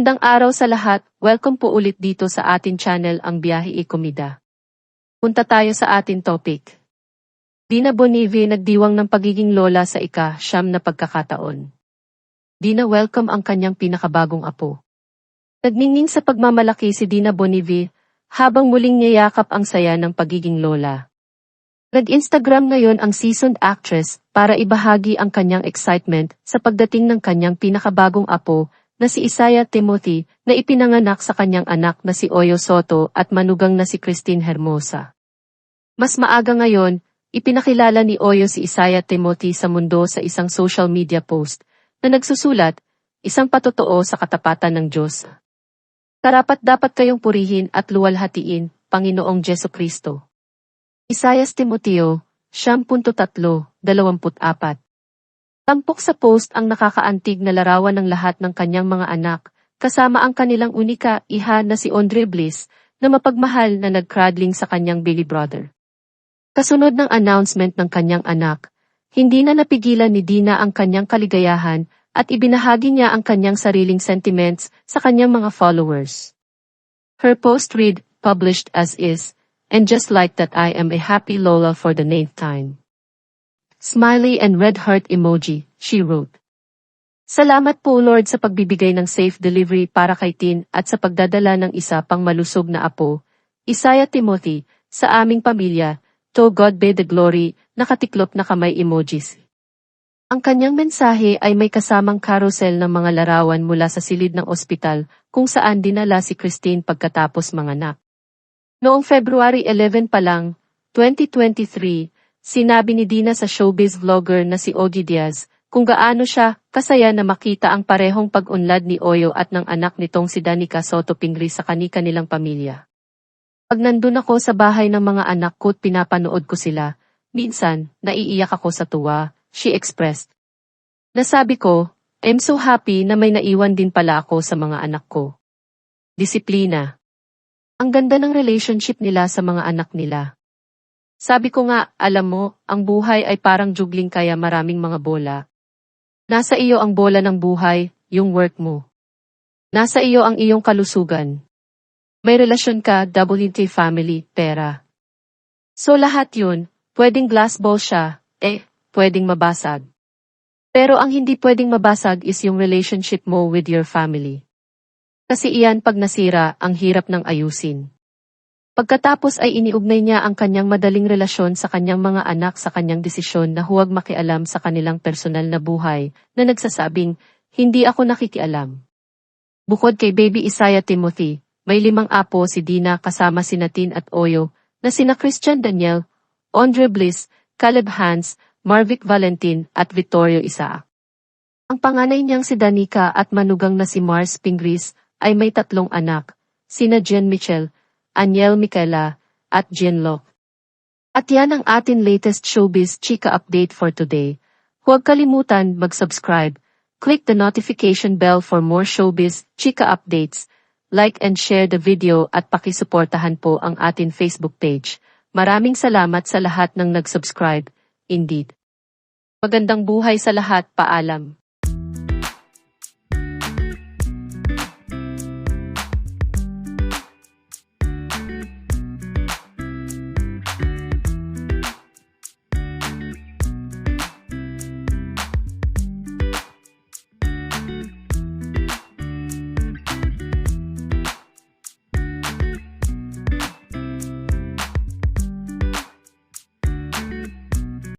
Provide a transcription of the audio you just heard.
Magandang araw sa lahat, welcome po ulit dito sa atin channel ang Biyahe e Komida. Punta tayo sa atin topic. Dina Bonive nagdiwang ng pagiging lola sa ika-9 na pagkakataon. Dina welcome ang kanyang pinakabagong apo. Nagningning sa pagmamalaki si Dina Bonive habang muling niyayakap ang saya ng pagiging lola. Nag-Instagram ngayon ang seasoned actress para ibahagi ang kanyang excitement sa pagdating ng kanyang pinakabagong apo na si Isaiah Timothy na ipinanganak sa kanyang anak na si Oyo Soto at manugang na si Christine Hermosa. Mas maaga ngayon, ipinakilala ni Oyo si Isaiah Timothy sa mundo sa isang social media post na nagsusulat, isang patotoo sa katapatan ng Diyos. Karapat-dapat kayong purihin at luwalhatiin, Panginoong Jesucristo. Isaiah Timoteo, 9.3-24. Tampok sa post ang nakakaantig na larawan ng lahat ng kanyang mga anak, kasama ang kanilang unika iha na si Andre Bliss, na mapagmahal na nagcradling sa kanyang baby brother. Kasunod ng announcement ng kanyang anak, hindi na napigilan ni Dina ang kanyang kaligayahan at ibinahagi niya ang kanyang sariling sentiments sa kanyang mga followers. Her post read, published as is, and just like that I am a happy Lola for the 9th time. Smiley and red heart emoji, she wrote. Salamat po Lord sa pagbibigay ng safe delivery para kay Tin at sa pagdadala ng isa pang malusog na apo, Isaiah Timothy, sa aming pamilya, to God be the glory, nakatiklop na kamay emojis. Ang kanyang mensahe ay may kasamang carousel ng mga larawan mula sa silid ng ospital kung saan dinala si Christine pagkatapos manganak. Noong February 11 pa lang, 2023, sinabi ni Dina sa showbiz vlogger na si Ogie Diaz kung gaano siya kasaya na makita ang parehong pag-unlad ni Oyo at ng anak nitong si Danica Soto Pingri sa kani-kanilang pamilya. Pag nandun ako sa bahay ng mga anak ko at pinapanood ko sila, minsan, naiiyak ako sa tuwa, she expressed. Nasabi ko, I'm so happy na may naiwan din pala ako sa mga anak ko. Disiplina. Ang ganda ng relationship nila sa mga anak nila. Sabi ko nga, alam mo, ang buhay ay parang juggling kaya maraming mga bola. Nasa iyo ang bola ng buhay, yung work mo. Nasa iyo ang iyong kalusugan. May relasyon ka, WT family, pera. So lahat yun, pwedeng glass ball siya, pwedeng mabasag. Pero ang hindi pwedeng mabasag is yung relationship mo with your family. Kasi iyan pag nasira, ang hirap ng ayusin. Pagkatapos ay iniugnay niya ang kanyang madaling relasyon sa kanyang mga anak sa kanyang desisyon na huwag makialam sa kanilang personal na buhay, na nagsasabing, hindi ako nakikialam. Bukod kay baby Isaiah Timothy, may 5 apo si Dina kasama sina Tin at Oyo, na sina Christian Daniel, Andre Bliss, Caleb Hans, Marvic Valentin at Vittorio Isaac. Ang panganay niyang si Danica at manugang na si Mars Pingris ay may 3 anak, sina Jen Michel, Aniel Michaela, at Jen Locke. At yan ang atin latest showbiz chika update for today. Huwag kalimutan mag-subscribe, click the notification bell for more showbiz chika updates, like and share the video at pakisuportahan po ang atin Facebook page. Maraming salamat sa lahat ng nag-subscribe, indeed. Magandang buhay sa lahat, paalam.